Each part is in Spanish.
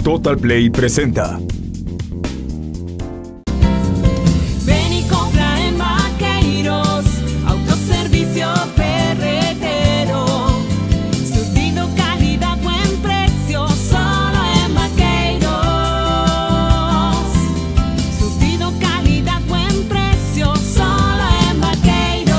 Total Play presenta. Ven y compra en Vaqueiros, autoservicio ferretero. Surtido, calidad, buen precio, solo en Vaqueiros. Surtido, calidad, buen precio, solo en Vaqueiros.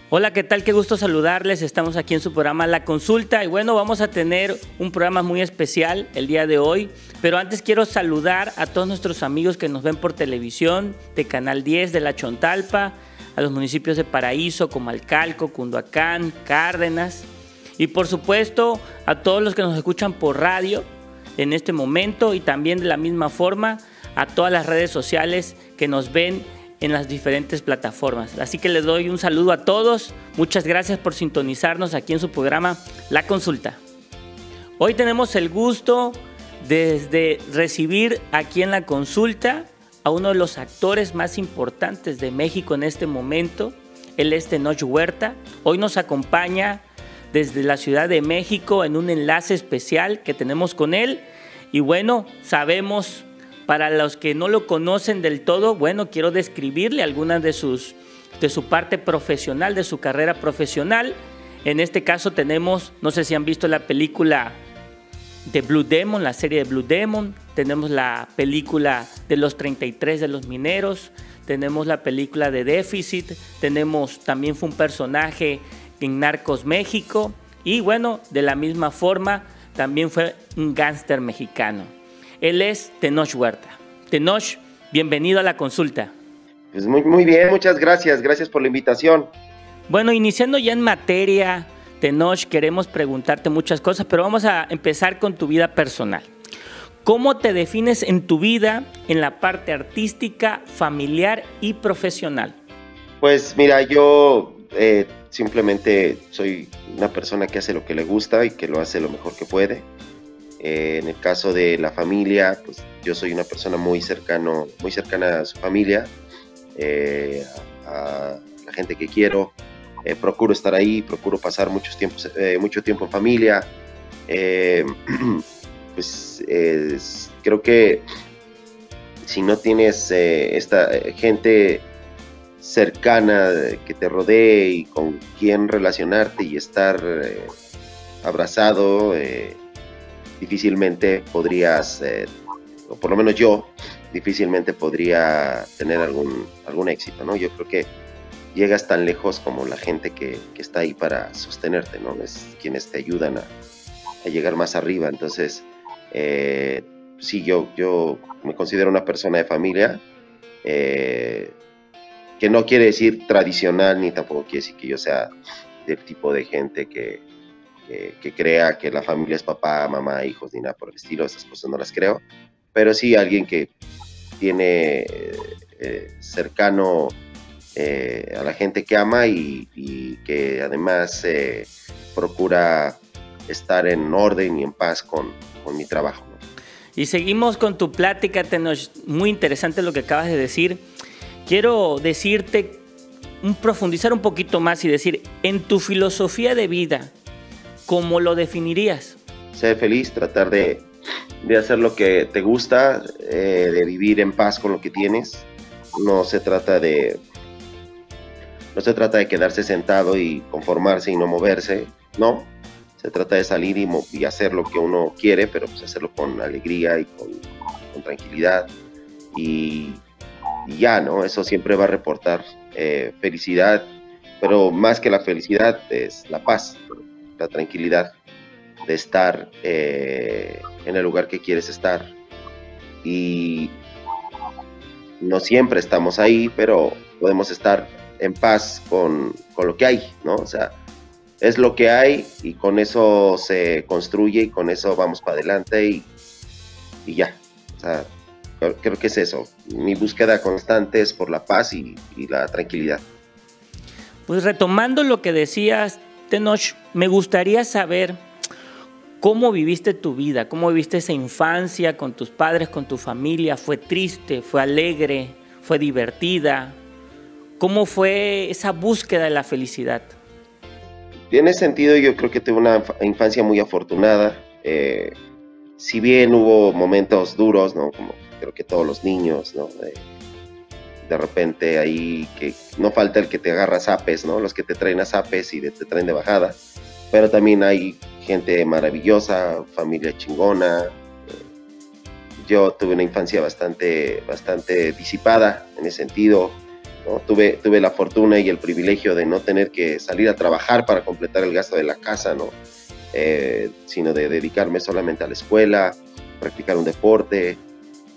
Hola, ¿qué tal? Qué gusto saludarles. Estamos aquí en su programa La Consulta y bueno, vamos a tener un programa muy especial el día de hoy, pero antes quiero saludar a todos nuestros amigos que nos ven por televisión, de Canal 10, de La Chontalpa, a los municipios de Paraíso, Comalcalco, Cunduacán, Cárdenas y por supuesto a todos los que nos escuchan por radio en este momento y también de la misma forma a todas las redes sociales que nos ven en las diferentes plataformas. Así que les doy un saludo a todos. Muchas gracias por sintonizarnos aquí en su programa La Consulta. Hoy tenemos el gusto de recibir aquí en La Consulta a uno de los actores más importantes de México en este momento. Él es Tenoch Huerta. Hoy nos acompaña desde la Ciudad de México en un enlace especial que tenemos con él. Y bueno, sabemos, para los que no lo conocen del todo, bueno, quiero describirle algunas de su parte profesional, de su carrera profesional. En este caso tenemos, no sé si han visto la película de Blue Demon, la serie de Blue Demon. Tenemos la película de los 33 de los mineros. Tenemos la película de Déficit. También fue un personaje en Narcos México. Y bueno, de la misma forma, también fue un gángster mexicano. Él es Tenoch Huerta. Tenoch, bienvenido a La Consulta. Pues muy bien, muchas gracias. Gracias por la invitación. Bueno, iniciando ya en materia, Tenoch, queremos preguntarte muchas cosas, pero vamos a empezar con tu vida personal. ¿Cómo te defines en tu vida en la parte artística, familiar y profesional? Pues mira, yo simplemente soy una persona que hace lo que le gusta y que lo hace lo mejor que puede. En el caso de la familia, pues yo soy una persona muy cercana a su familia, a la gente que quiero. Procuro estar ahí, procuro pasar mucho tiempo en familia. Creo que si no tienes esta gente cercana que te rodee y con quien relacionarte y estar abrazado, difícilmente podrías, o por lo menos yo, difícilmente podría tener algún éxito, ¿no? Yo creo que llegas tan lejos como la gente que está ahí para sostenerte, ¿no? Es quienes te ayudan a llegar más arriba. Entonces, sí, yo me considero una persona de familia, que no quiere decir tradicional, ni tampoco quiere decir que yo sea del tipo de gente que crea que la familia es papá, mamá, hijos, ni nada por el estilo. Esas cosas no las creo, pero sí alguien que tiene cercano a la gente que ama y que además procura estar en orden y en paz con mi trabajo, ¿no? Y seguimos con tu plática, Tenoch. Muy interesante lo que acabas de decir. Quiero decirte, profundizar un poquito más y decir, en tu filosofía de vida, ¿cómo lo definirías? Ser feliz, tratar de hacer lo que te gusta, de vivir en paz con lo que tienes. No se trata de quedarse sentado y conformarse y no moverse, no. Se trata de salir y hacer lo que uno quiere, pero pues hacerlo con alegría y con tranquilidad. Y ya, ¿no? Eso siempre va a reportar felicidad, pero más que la felicidad es la paz, la tranquilidad de estar en el lugar que quieres estar. Y no siempre estamos ahí, pero podemos estar en paz con lo que hay, ¿no? O sea, es lo que hay y con eso se construye y con eso vamos para adelante y ya. O sea, creo que es eso. Mi búsqueda constante es por la paz y la tranquilidad. Pues retomando lo que decías, Tenoch, me gustaría saber cómo viviste tu vida, cómo viviste esa infancia con tus padres, con tu familia. ¿Fue triste? ¿Fue alegre? ¿Fue divertida? ¿Cómo fue esa búsqueda de la felicidad? En ese sentido, yo creo que tuve una infancia muy afortunada. Si bien hubo momentos duros, ¿no? Como creo que todos los niños, ¿no? De repente ahí que no falta el que te agarra zapes, ¿no? Los que te traen a zapes y te traen de bajada. Pero también hay gente maravillosa, familia chingona. Yo tuve una infancia bastante disipada en ese sentido, ¿no? Tuve la fortuna y el privilegio de no tener que salir a trabajar para completar el gasto de la casa, ¿no? Sino de dedicarme solamente a la escuela, practicar un deporte.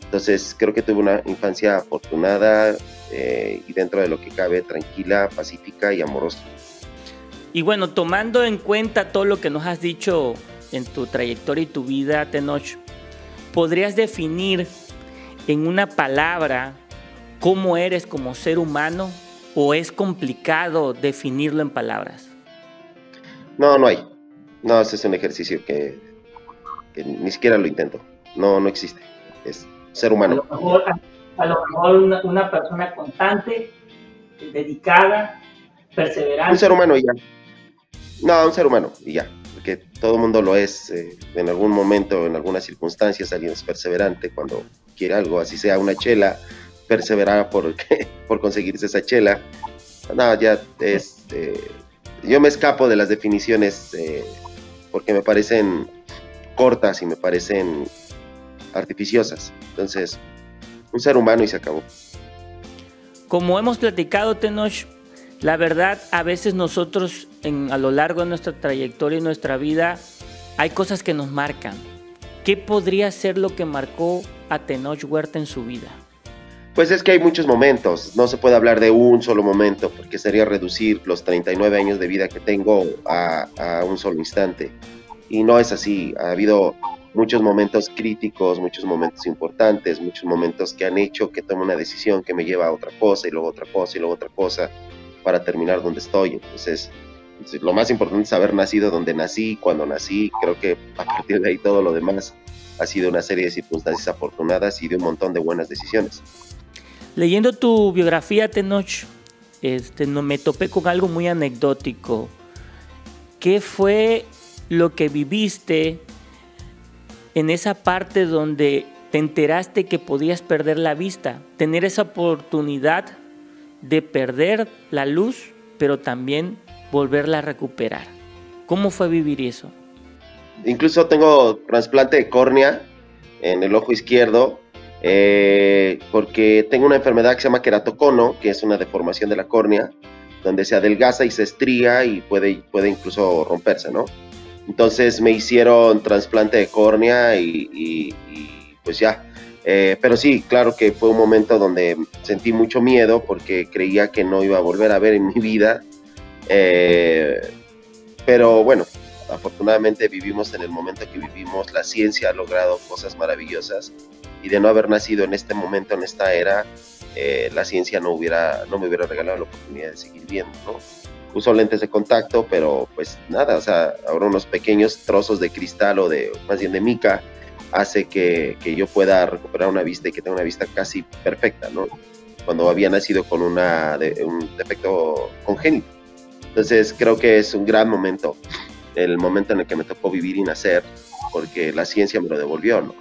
Entonces creo que tuve una infancia afortunada y dentro de lo que cabe tranquila, pacífica y amorosa. Y bueno, tomando en cuenta todo lo que nos has dicho en tu trayectoria y tu vida, Tenoch, ¿podrías definir en una palabra cómo eres como ser humano o es complicado definirlo en palabras? No hay. No, ese es un ejercicio que ni siquiera lo intento. No existe. Es ser humano. A lo mejor una persona constante, dedicada, perseverante. Un ser humano y ya. No, un ser humano y ya. Porque todo el mundo lo es. En algún momento, en algunas circunstancias, alguien es perseverante cuando quiere algo, así sea una chela, perseverar por conseguirse esa chela. No, ya es... yo me escapo de las definiciones porque me parecen cortas y me parecen artificiosas. Entonces, un ser humano y se acabó. Como hemos platicado, Tenoch, la verdad, a veces nosotros a lo largo de nuestra trayectoria y nuestra vida hay cosas que nos marcan. ¿Qué podría ser lo que marcó a Tenoch Huerta en su vida? Pues es que hay muchos momentos, no se puede hablar de un solo momento, porque sería reducir los 39 años de vida que tengo a un solo instante. Y no es así, ha habido muchos momentos críticos, muchos momentos importantes, muchos momentos que han hecho que tome una decisión que me lleva a otra cosa, y luego otra cosa, y luego otra cosa, para terminar donde estoy. Entonces, lo más importante es haber nacido donde nací, cuando nací. Creo que a partir de ahí todo lo demás ha sido una serie de circunstancias afortunadas y de un montón de buenas decisiones. Leyendo tu biografía, Tenoch, no me topé con algo muy anecdótico. ¿Qué fue lo que viviste en esa parte donde te enteraste que podías perder la vista? Tener esa oportunidad de perder la luz, pero también volverla a recuperar. ¿Cómo fue vivir eso? Incluso tengo trasplante de córnea en el ojo izquierdo, porque tengo una enfermedad que se llama queratocono, que es una deformación de la córnea, donde se adelgaza y se estría y puede incluso romperse, ¿no? Entonces me hicieron trasplante de córnea y pues ya. Pero sí, claro que fue un momento donde sentí mucho miedo porque creía que no iba a volver a ver en mi vida. Pero bueno, afortunadamente vivimos en el momento que vivimos. La ciencia ha logrado cosas maravillosas y de no haber nacido en este momento, en esta era, la ciencia no me hubiera regalado la oportunidad de seguir viendo, ¿no? Uso lentes de contacto, pero pues nada, o sea, ahora unos pequeños trozos de cristal o más bien de mica hace que yo pueda recuperar una vista y que tenga una vista casi perfecta, ¿no? Cuando había nacido con un defecto congénito. Entonces creo que es un gran momento, el momento en el que me tocó vivir y nacer, porque la ciencia me lo devolvió, ¿no?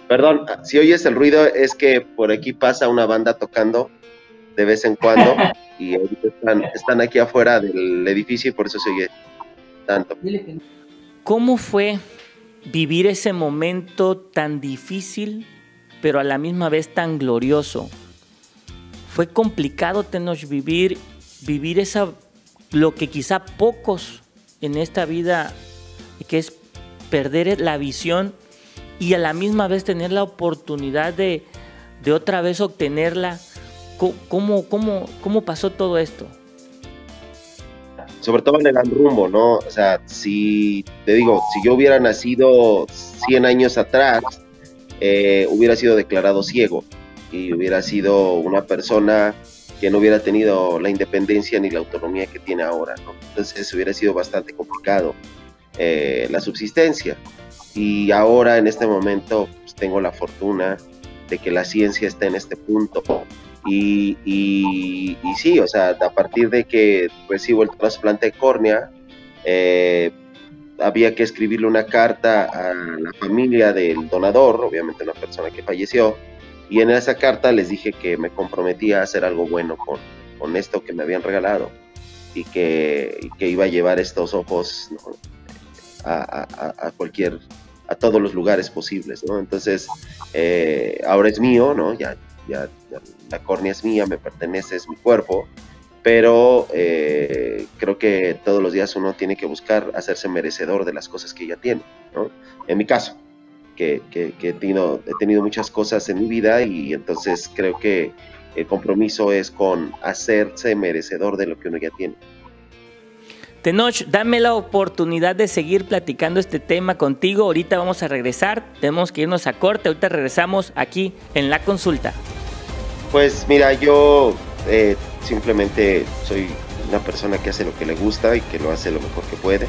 Perdón, si oyes el ruido es que por aquí pasa una banda tocando de vez en cuando y ahorita están aquí afuera del edificio y por eso se oye tanto. ¿Cómo fue vivir ese momento tan difícil, pero a la misma vez tan glorioso? Fue complicado, Tenoch, vivir lo que quizá pocos en esta vida, que es perder la visión y a la misma vez tener la oportunidad de otra vez obtenerla. ¿Cómo pasó todo esto? Sobre todo en el rumbo, ¿no? O sea, si yo hubiera nacido 100 años atrás, hubiera sido declarado ciego y hubiera sido una persona que no hubiera tenido la independencia ni la autonomía que tiene ahora, ¿no? Entonces hubiera sido bastante complicado la subsistencia. Y ahora, en este momento, pues, tengo la fortuna de que la ciencia está en este punto Y sí, o sea, a partir de que recibo el trasplante de córnea, había que escribirle una carta a la familia del donador, obviamente una persona que falleció, y en esa carta les dije que me comprometía a hacer algo bueno con esto que me habían regalado y que iba a llevar estos ojos, ¿no?, a todos los lugares posibles, ¿no? Entonces, ahora es mío, ¿no? Ya la córnea es mía, me pertenece, es mi cuerpo, pero creo que todos los días uno tiene que buscar hacerse merecedor de las cosas que ya tiene, ¿no? En mi caso, que he tenido muchas cosas en mi vida, y entonces creo que el compromiso es con hacerse merecedor de lo que uno ya tiene. Tenoch, dame la oportunidad de seguir platicando este tema contigo. Ahorita vamos a regresar, tenemos que irnos a corte, ahorita regresamos aquí en La Consulta. Pues mira, yo simplemente soy una persona que hace lo que le gusta y que lo hace lo mejor que puede.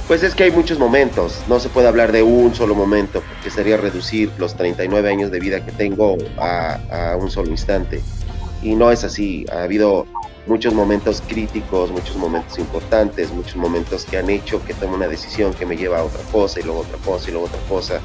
Pues es que hay muchos momentos, no se puede hablar de un solo momento, porque sería reducir los 39 años de vida que tengo a un solo instante. Y no es así, ha habido muchos momentos críticos, muchos momentos importantes, muchos momentos que han hecho que tome una decisión que me lleva a otra cosa, y luego otra cosa, y luego otra cosa.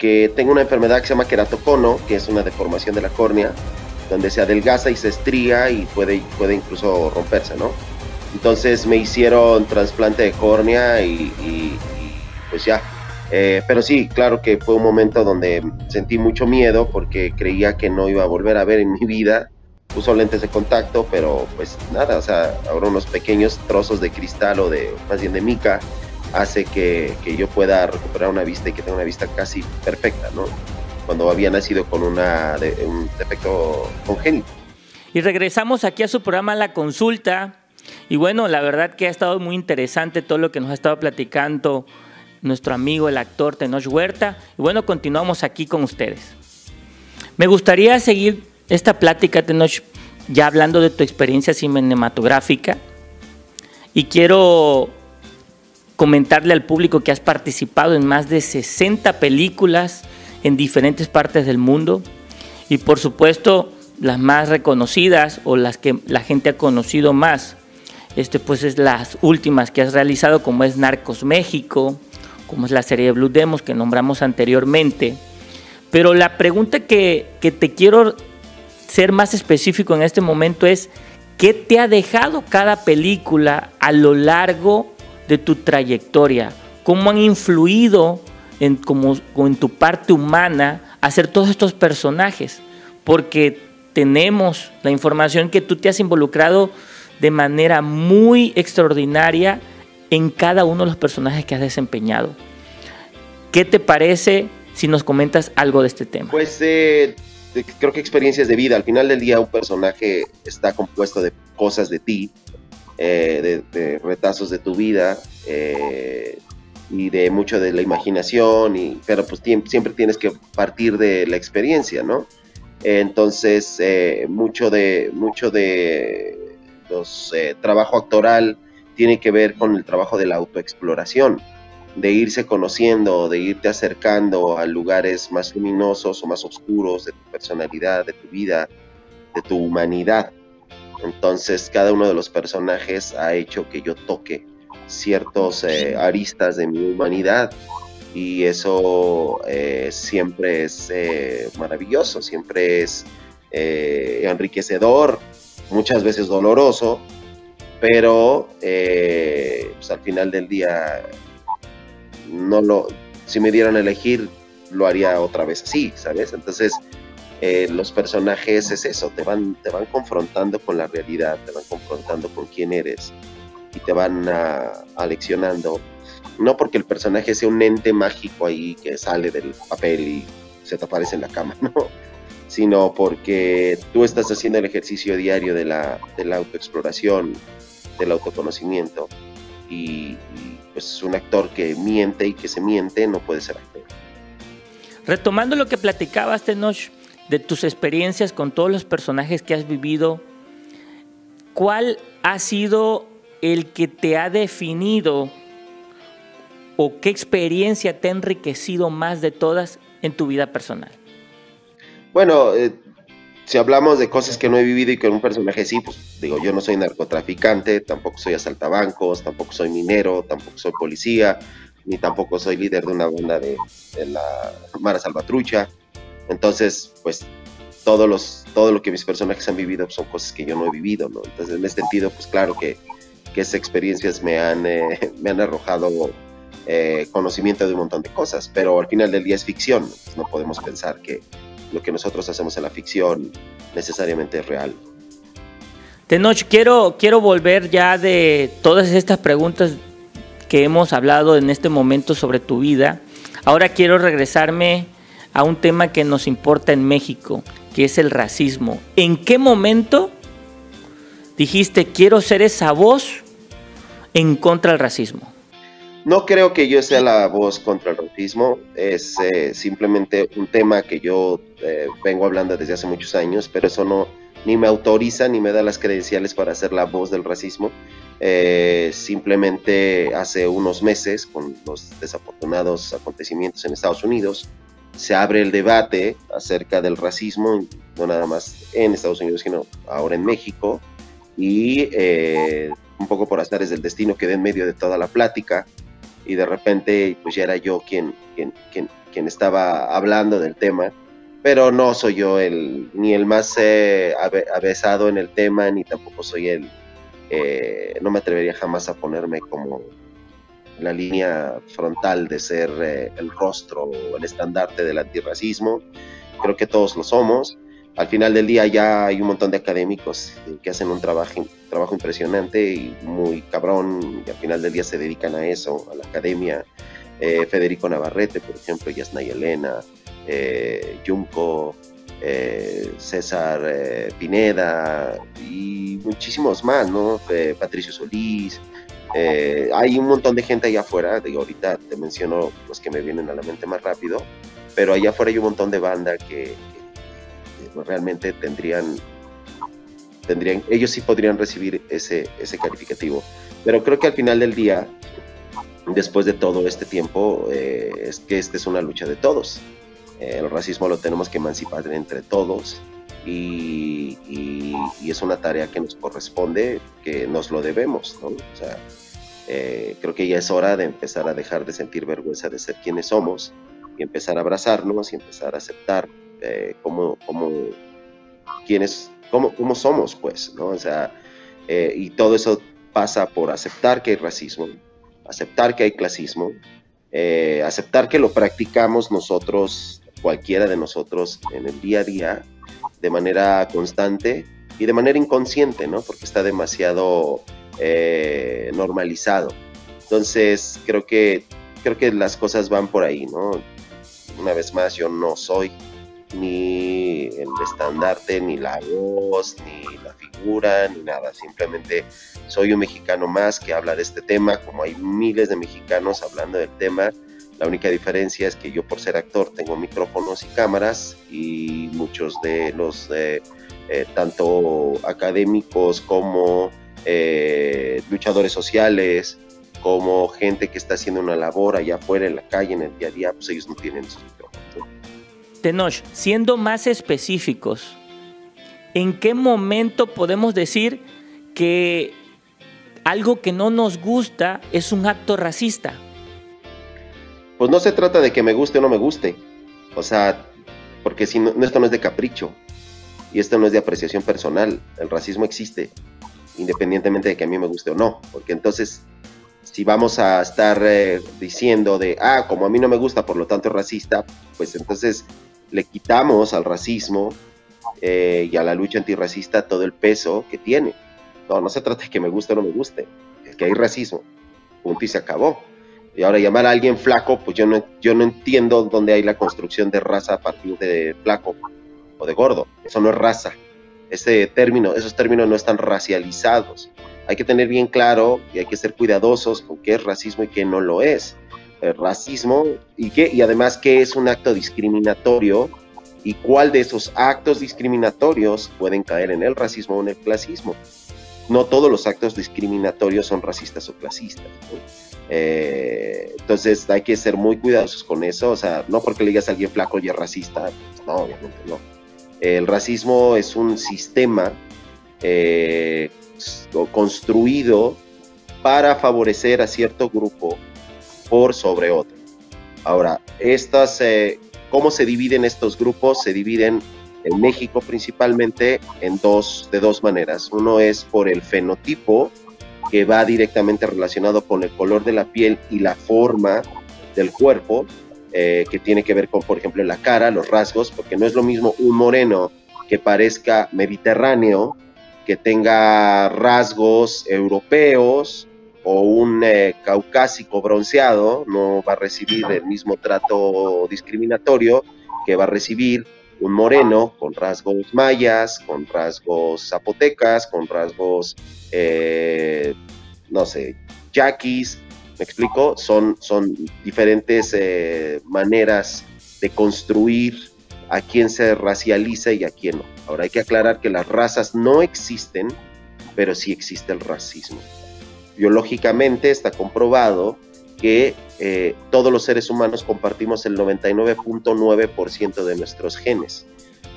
Que tengo una enfermedad que se llama queratocono, que es una deformación de la córnea, donde se adelgaza y se estría y puede incluso romperse, ¿no? Entonces me hicieron trasplante de córnea y pues ya. Pero sí, claro que fue un momento donde sentí mucho miedo porque creía que no iba a volver a ver en mi vida. Uso lentes de contacto, pero pues nada, o sea, ahora unos pequeños trozos de cristal o más bien de mica hace que yo pueda recuperar una vista y que tenga una vista casi perfecta, ¿no? Cuando había nacido con un defecto congénito. Y regresamos aquí a su programa La Consulta. Y bueno, la verdad que ha estado muy interesante todo lo que nos ha estado platicando nuestro amigo, el actor Tenoch Huerta. Y bueno, continuamos aquí con ustedes. Me gustaría seguir esta plática, Tenoch, ya hablando de tu experiencia cinematográfica. Y quiero comentarle al público que has participado en más de 60 películas en diferentes partes del mundo, y por supuesto las más reconocidas o las que la gente ha conocido más, pues es las últimas que has realizado, como es Narcos México, como es la serie de Blue Demons que nombramos anteriormente. Pero la pregunta que te quiero ser más específico en este momento es: ¿qué te ha dejado cada película a lo largo de tu trayectoria? ¿Cómo han influido en tu parte humana hacer todos estos personajes? Porque tenemos la información que tú te has involucrado de manera muy extraordinaria en cada uno de los personajes que has desempeñado. ¿Qué te parece si nos comentas algo de este tema? Pues creo que experiencias de vida. Al final del día un personaje está compuesto de cosas de ti, de retazos de tu vida, y de mucho de la imaginación, pero pues siempre tienes que partir de la experiencia, ¿no? Entonces mucho de los trabajo actoral tiene que ver con el trabajo de la autoexploración, de irse conociendo, de irte acercando a lugares más luminosos o más oscuros de tu personalidad, de tu vida, de tu humanidad. Entonces cada uno de los personajes ha hecho que yo toque ciertos aristas de mi humanidad, y eso siempre es maravilloso, siempre es enriquecedor, muchas veces doloroso, pero pues al final del día si me dieran a elegir, lo haría otra vez así, ¿sabes? Entonces los personajes es eso, te van confrontando con la realidad, te van confrontando con quién eres y te van aleccionando, no porque el personaje sea un ente mágico ahí que sale del papel y se te aparece en la cama, ¿no? Sino porque tú estás haciendo el ejercicio diario de la autoexploración, del autoconocimiento, y pues un actor que miente y que se miente no puede ser actor. Retomando lo que platicabas, Tenoch, de tus experiencias con todos los personajes que has vivido, ¿cuál ha sido el que te ha definido o qué experiencia te ha enriquecido más de todas en tu vida personal? Bueno, si hablamos de cosas que no he vivido y con un personaje sí, pues digo, yo no soy narcotraficante, tampoco soy asaltabancos, tampoco soy minero, tampoco soy policía, ni tampoco soy líder de una banda de la Mara Salvatrucha. Entonces, pues todo lo que mis personajes han vivido son cosas que yo no he vivido, ¿no? Entonces, en ese sentido, pues claro que esas experiencias me han arrojado conocimiento de un montón de cosas, pero al final del día es ficción, pues no podemos pensar que lo que nosotros hacemos en la ficción necesariamente es real. Tenoch, quiero volver ya de todas estas preguntas que hemos hablado en este momento sobre tu vida. Ahora quiero regresarme a un tema que nos importa en México, que es el racismo. ¿En qué momento dijiste, quiero ser esa voz en contra del racismo? No creo que yo sea la voz contra el racismo, es simplemente un tema que yo vengo hablando desde hace muchos años, pero eso ni me autoriza ni me da las credenciales para ser la voz del racismo. Simplemente hace unos meses, con los desafortunados acontecimientos en Estados Unidos, se abre el debate acerca del racismo, no nada más en Estados Unidos, sino ahora en México, y un poco por azares del destino quedé en medio de toda la plática, y de repente pues ya era yo quien estaba hablando del tema, pero no soy yo ni el más avesado en el tema, ni tampoco soy no me atrevería jamás a ponerme como la línea frontal de ser el rostro o el estandarte del antirracismo. Creo que todos lo somos. Al final del día ya hay un montón de académicos que hacen un trabajo impresionante y muy cabrón, y al final del día se dedican a eso, a la academia. Federico Navarrete, por ejemplo, Yasnaya Elena, Junco, César Pineda y muchísimos más, ¿no? Patricio Solís. Hay un montón de gente allá afuera, digo, ahorita te menciono los que me vienen a la mente más rápido, pero allá afuera hay un montón de banda que realmente tendrían, ellos sí podrían recibir ese calificativo. Pero creo que al final del día, después de todo este tiempo, es que esta es una lucha de todos. El racismo lo tenemos que emancipar entre todos, y es una tarea que nos corresponde, que nos lo debemos, ¿no? O sea, creo que ya es hora de empezar a dejar de sentir vergüenza de ser quienes somos y empezar a abrazarnos y empezar a aceptar cómo somos, pues, ¿no? O sea, y todo eso pasa por aceptar que hay racismo, aceptar que hay clasismo, aceptar que lo practicamos nosotros, cualquiera de nosotros, en el día a día, de manera constante y de manera inconsciente, ¿no? Porque está demasiado normalizado. Entonces, creo que las cosas van por ahí, ¿no? Una vez más, yo no soy ni el estandarte, ni la voz, ni la figura, ni nada. Simplemente soy un mexicano más que habla de este tema, como hay miles de mexicanos hablando del tema. La única diferencia es que yo, por ser actor, tengo micrófonos y cámaras, y muchos de los tanto académicos como luchadores sociales, como gente que está haciendo una labor allá afuera en la calle, en el día a día, pues ellos no tienen esos micrófonos, ¿no? Tenoch, siendo más específicos, ¿en qué momento podemos decir que algo que no nos gusta es un acto racista? Pues no se trata de que me guste o no me guste, o sea, porque si no, esto no es de capricho y esto no es de apreciación personal. El racismo existe independientemente de que a mí me guste o no, porque entonces si vamos a estar diciendo de, como a mí no me gusta, por lo tanto es racista, pues entonces le quitamos al racismo y a la lucha antirracista todo el peso que tiene. No se trata de que me guste o no me guste, es que hay racismo, punto y se acabó. Y ahora llamar a alguien flaco, pues yo no entiendo dónde hay la construcción de raza a partir de flaco o de gordo. Eso no es raza. Esos términos no están racializados. Hay que tener bien claro y hay que ser cuidadosos con qué es racismo y qué no lo es. El racismo y además qué es un acto discriminatorio y cuál de esos actos discriminatorios pueden caer en el racismo o en el clasismo. No todos los actos discriminatorios son racistas o clasistas, ¿no? Entonces hay que ser muy cuidadosos con eso. O sea, no porque le digas a alguien flaco y es racista, pues no, obviamente no. El racismo es un sistema construido para favorecer a cierto grupo por sobre otro. Ahora, ¿cómo se dividen estos grupos? Se dividen en México principalmente de dos maneras. Uno es por el fenotipo, que va directamente relacionado con el color de la piel y la forma del cuerpo, que tiene que ver con, por ejemplo, la cara, los rasgos, porque no es lo mismo un moreno que parezca mediterráneo, que tenga rasgos europeos, o un caucásico bronceado, no va a recibir el mismo trato discriminatorio que va a recibir un moreno con rasgos mayas, con rasgos zapotecas, con rasgos, no sé, yaquis. ¿Me explico? Son diferentes maneras de construir a quién se racializa y a quién no. Ahora hay que aclarar que las razas no existen, pero sí existe el racismo. Biológicamente está comprobado que todos los seres humanos compartimos el 99.9% de nuestros genes.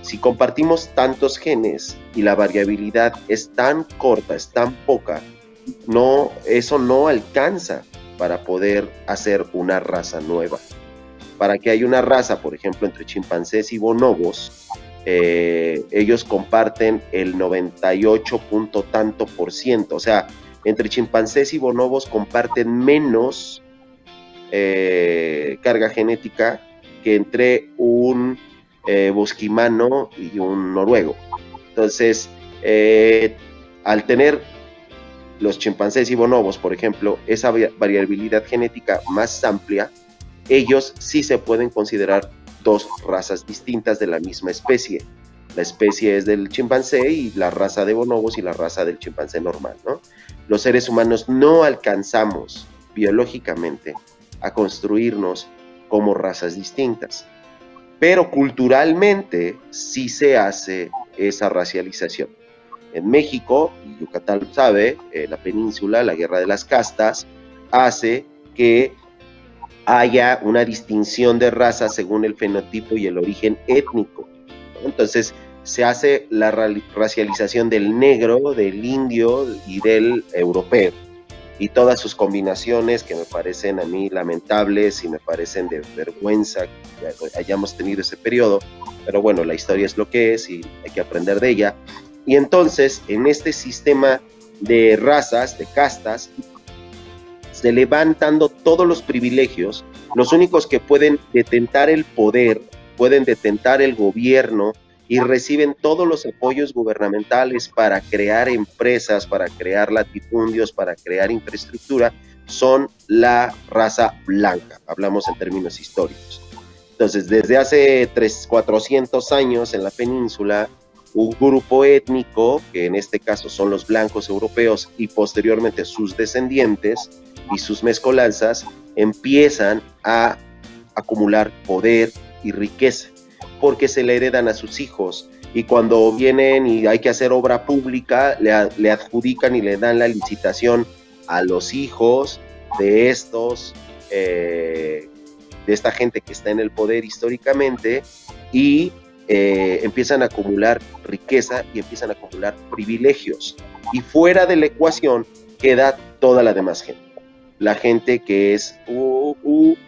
Si compartimos tantos genes y la variabilidad es tan corta, es tan poca, eso no alcanza para poder hacer una raza nueva. Para que haya una raza, por ejemplo, entre chimpancés y bonobos, ellos comparten el 98 punto tanto por ciento. O sea, entre chimpancés y bonobos comparten menos carga genética que entre un bosquimano y un noruego. Entonces, al tener los chimpancés y bonobos, por ejemplo, esa variabilidad genética más amplia, ellos sí se pueden considerar dos razas distintas de la misma especie. La especie es del chimpancé y la raza de bonobos y la raza del chimpancé normal, ¿no? Los seres humanos no alcanzamos biológicamente a construirnos como razas distintas, pero culturalmente sí se hace esa racialización. En México, y Yucatán lo sabe, la península, la guerra de las castas, hace que haya una distinción de razas según el fenotipo y el origen étnico, ¿no? Entonces se hace la racialización del negro, del indio y del europeo, y todas sus combinaciones que me parecen a mí lamentables y me parecen de vergüenza que hayamos tenido ese periodo, pero bueno, la historia es lo que es y hay que aprender de ella. Y entonces en este sistema de razas, de castas, se le van dando todos los privilegios. Los únicos que pueden detentar el poder, pueden detentar el gobierno y reciben todos los apoyos gubernamentales para crear empresas, para crear latifundios, para crear infraestructura, son la raza blanca. Hablamos en términos históricos. Entonces, desde hace 400 años en la península, un grupo étnico, que en este caso son los blancos europeos y posteriormente sus descendientes y sus mezcolanzas, empiezan a acumular poder y riqueza, porque se le heredan a sus hijos, y cuando vienen y hay que hacer obra pública, le adjudican y le dan la licitación a los hijos de esta gente que está en el poder históricamente, y empiezan a acumular riqueza y empiezan a acumular privilegios. Y fuera de la ecuación queda toda la demás gente. La gente que es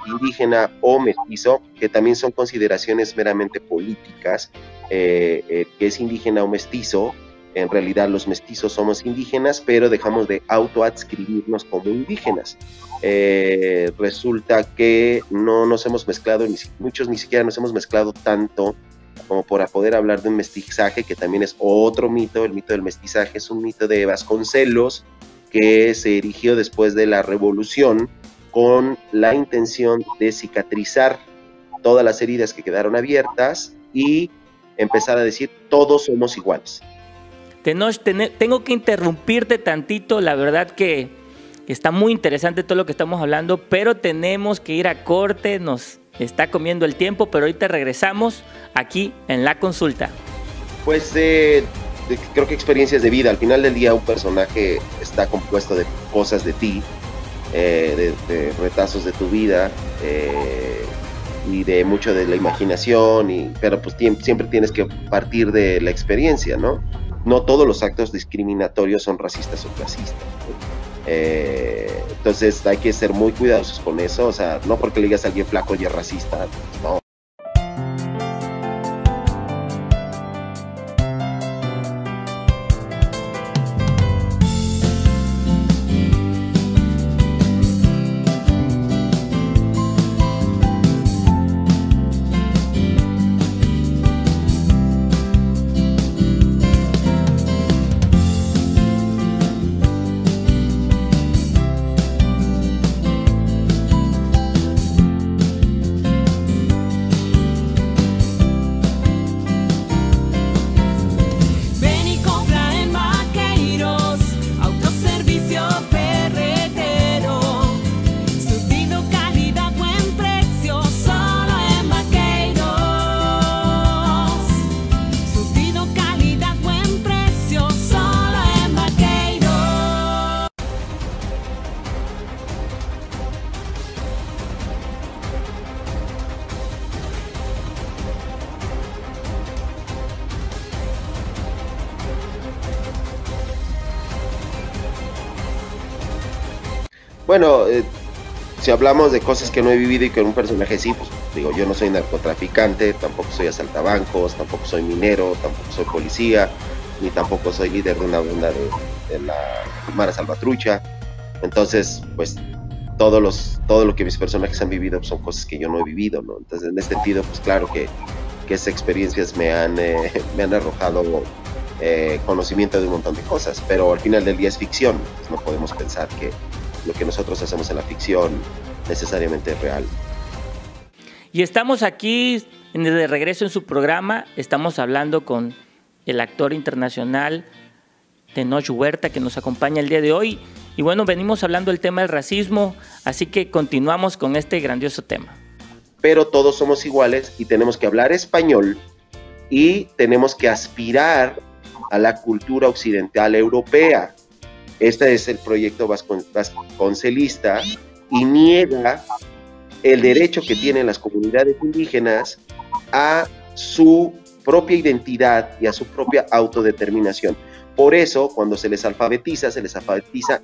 indígena o mestizo, que también son consideraciones meramente políticas, que es indígena o mestizo. En realidad los mestizos somos indígenas, pero dejamos de autoadscribirnos como indígenas. Resulta que no nos hemos mezclado, muchos ni siquiera nos hemos mezclado tanto como para poder hablar de un mestizaje, que también es otro mito. El mito del mestizaje es un mito de Vasconcelos, que se erigió después de la Revolución con la intención de cicatrizar todas las heridas que quedaron abiertas y empezar a decir todos somos iguales. Tenoch, tengo que interrumpirte tantito, la verdad que está muy interesante todo lo que estamos hablando, pero tenemos que ir a corte, nos está comiendo el tiempo, pero ahorita regresamos aquí en La Consulta. Pues creo que experiencias de vida. Al final del día un personaje está compuesto de cosas de ti, de retazos de tu vida, y de mucho de la imaginación, pero pues siempre tienes que partir de la experiencia, ¿no? No todos los actos discriminatorios son racistas o clasistas, ¿no? Entonces hay que ser muy cuidadosos con eso. O sea, no porque le digas a alguien flaco y es racista, no. Bueno, si hablamos de cosas que no he vivido y que en un personaje sí, pues digo, yo no soy narcotraficante, tampoco soy asaltabancos, tampoco soy minero, tampoco soy policía, ni tampoco soy líder de una banda de la Mara Salvatrucha. Entonces, pues todo lo que mis personajes han vivido son cosas que yo no he vivido, ¿no? Entonces, en este sentido, pues claro que esas experiencias me han arrojado conocimiento de un montón de cosas, pero al final del día es ficción. Pues no podemos pensar que lo que nosotros hacemos en la ficción necesariamente es real. Y estamos aquí de regreso en su programa. Estamos hablando con el actor internacional Tenoch Huerta, que nos acompaña el día de hoy. Y bueno, venimos hablando del tema del racismo, así que continuamos con este grandioso tema. Pero todos somos iguales y tenemos que hablar español y tenemos que aspirar a la cultura occidental europea. Este es el proyecto vasconcelista y niega el derecho que tienen las comunidades indígenas a su propia identidad y a su propia autodeterminación. Por eso, cuando se les alfabetiza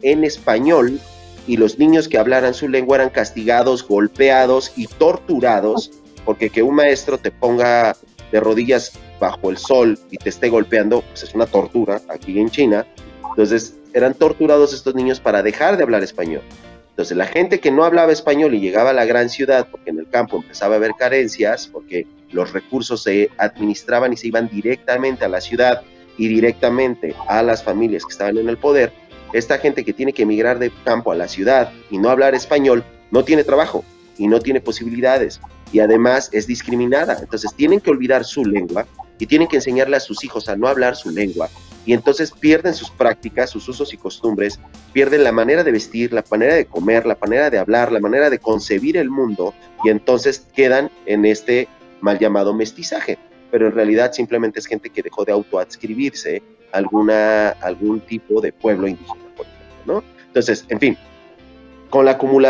en español, y los niños que hablaran su lengua eran castigados, golpeados y torturados, porque que un maestro te ponga de rodillas bajo el sol y te esté golpeando, pues es una tortura aquí en China. Entonces, eran torturados estos niños para dejar de hablar español. Entonces, la gente que no hablaba español y llegaba a la gran ciudad, porque en el campo empezaba a haber carencias, porque los recursos se administraban y se iban directamente a la ciudad y directamente a las familias que estaban en el poder, esta gente que tiene que emigrar de campo a la ciudad y no hablar español, no tiene trabajo y no tiene posibilidades, y además es discriminada. Entonces tienen que olvidar su lengua y tienen que enseñarle a sus hijos a no hablar su lengua, y entonces pierden sus prácticas, sus usos y costumbres, pierden la manera de vestir, la manera de comer, la manera de hablar, la manera de concebir el mundo, y entonces quedan en este mal llamado mestizaje. Pero en realidad simplemente es gente que dejó de autoadscribirse a algún tipo de pueblo indígena, por ejemplo, ¿no? Entonces, en fin,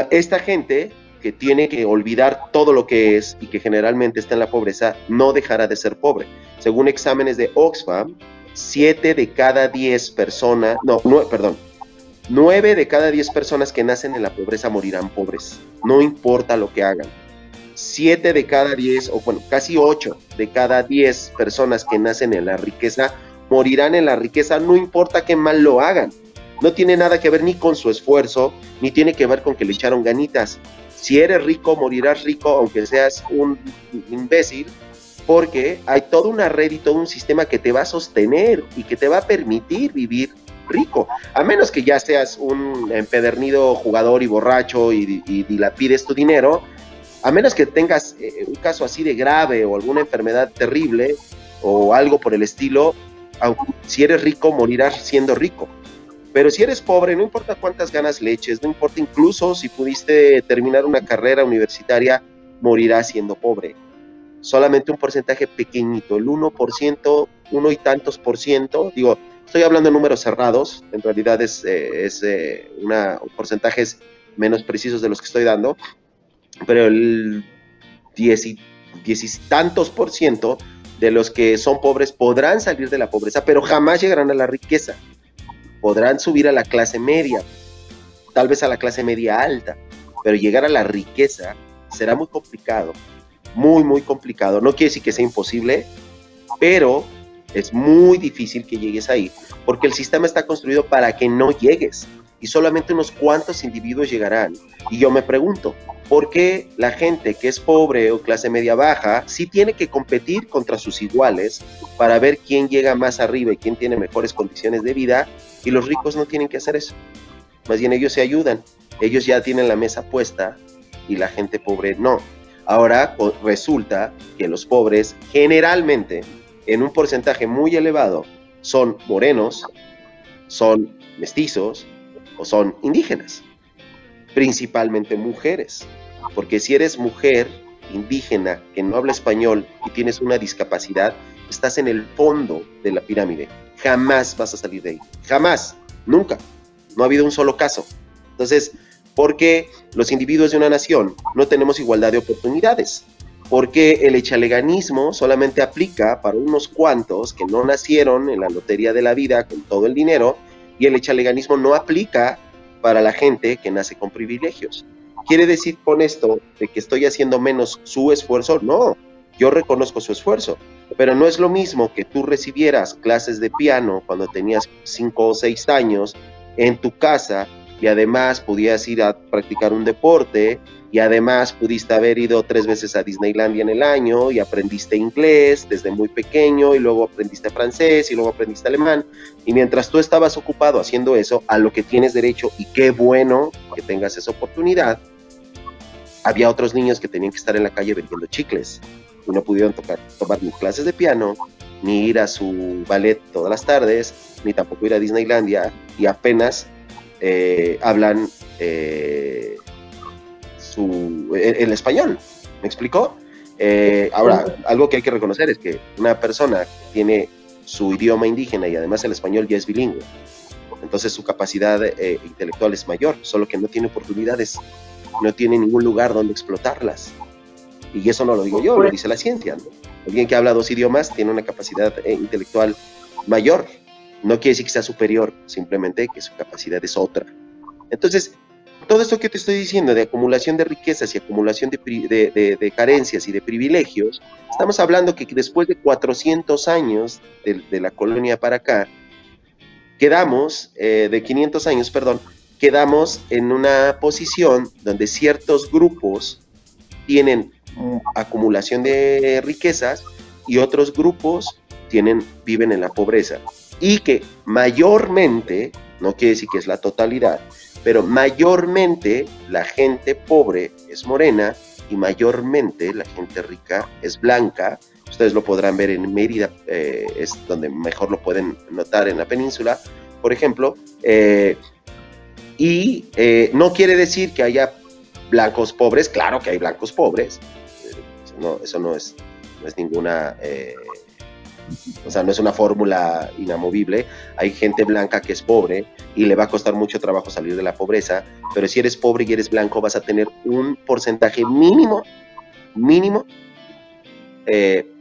esta gente que tiene que olvidar todo lo que es y que generalmente está en la pobreza, no dejará de ser pobre. Según exámenes de Oxfam, 7 de cada 10 personas, 9 de cada 10 personas que nacen en la pobreza morirán pobres, no importa lo que hagan. 7 de cada 10, o bueno, casi 8 de cada 10 personas que nacen en la riqueza morirán en la riqueza, no importa qué mal lo hagan. No tiene nada que ver ni con su esfuerzo, ni tiene que ver con que le echaron ganitas. Si eres rico, morirás rico, aunque seas un imbécil, porque hay toda una red y todo un sistema que te va a sostener y que te va a permitir vivir rico, a menos que ya seas un empedernido jugador y borracho y dilapides tu dinero, a menos que tengas un caso así de grave o alguna enfermedad terrible o algo por el estilo, si eres rico, morirás siendo rico. Pero si eres pobre, no importa cuántas ganas le eches, no importa incluso si pudiste terminar una carrera universitaria, morirás siendo pobre. Solamente un porcentaje pequeñito, el 1%, 1 y tantos por ciento, digo, estoy hablando de números cerrados, en realidad porcentajes menos precisos de los que estoy dando, pero el 10 y tantos por ciento de los que son pobres podrán salir de la pobreza, pero jamás llegarán a la riqueza. Podrán subir a la clase media, tal vez a la clase media alta, pero llegar a la riqueza será muy complicado, muy, muy complicado. No quiere decir que sea imposible, pero es muy difícil que llegues ahí, porque el sistema está construido para que no llegues, y solamente unos cuantos individuos llegarán. Y yo me pregunto, ¿por qué la gente que es pobre o clase media baja sí tiene que competir contra sus iguales para ver quién llega más arriba y quién tiene mejores condiciones de vida, y los ricos no tienen que hacer eso? Más bien ellos se ayudan, ellos ya tienen la mesa puesta y la gente pobre no. Ahora resulta que los pobres generalmente, en un porcentaje muy elevado, son morenos, son mestizos o son indígenas, principalmente mujeres, porque si eres mujer indígena que no habla español y tienes una discapacidad, estás en el fondo de la pirámide, jamás vas a salir de ahí, jamás, nunca, no ha habido un solo caso. Entonces, ¿por qué los individuos de una nación no tenemos igualdad de oportunidades? Porque el echaleganismo solamente aplica para unos cuantos que no nacieron en la lotería de la vida con todo el dinero, y el echaleganismo no aplica para la gente que nace con privilegios. ¿Quiere decir con esto de que estoy haciendo menos su esfuerzo? No, yo reconozco su esfuerzo, pero no es lo mismo que tú recibieras clases de piano cuando tenías 5 o 6 años en tu casa, y además pudieras ir a practicar un deporte, y además pudiste haber ido 3 veces a Disneylandia en el año, y aprendiste inglés desde muy pequeño, y luego aprendiste francés, y luego aprendiste alemán, y mientras tú estabas ocupado haciendo eso, a lo que tienes derecho, y qué bueno que tengas esa oportunidad, había otros niños que tenían que estar en la calle vendiendo chicles, y no pudieron tomar ni clases de piano, ni ir a su ballet todas las tardes, ni tampoco ir a Disneylandia, y apenas hablan el español. ¿Me explicó? Ahora, algo que hay que reconocer es que una persona que tiene su idioma indígena y además el español ya es bilingüe, entonces su capacidad intelectual es mayor, solo que no tiene oportunidades, no tiene ningún lugar donde explotarlas. Y eso no lo digo yo, lo dice la ciencia, ¿no? Alguien que habla 2 idiomas tiene una capacidad intelectual mayor. No quiere decir que sea superior, simplemente que su capacidad es otra. Entonces, todo esto que te estoy diciendo de acumulación de riquezas y acumulación de carencias y de privilegios, estamos hablando que después de 400 años de la colonia para acá, de 500 años, perdón, quedamos en una posición donde ciertos grupos tienen acumulación de riquezas y otros grupos viven en la pobreza. Y que mayormente, no quiere decir que es la totalidad, pero mayormente la gente pobre es morena y mayormente la gente rica es blanca. Ustedes lo podrán ver en Mérida, es donde mejor lo pueden notar en la península, por ejemplo. No quiere decir que haya blancos pobres, claro que hay blancos pobres, eso no es ninguna... o sea, no es una fórmula inamovible. Hay gente blanca que es pobre y le va a costar mucho trabajo salir de la pobreza, pero si eres pobre y eres blanco vas a tener un porcentaje mínimo,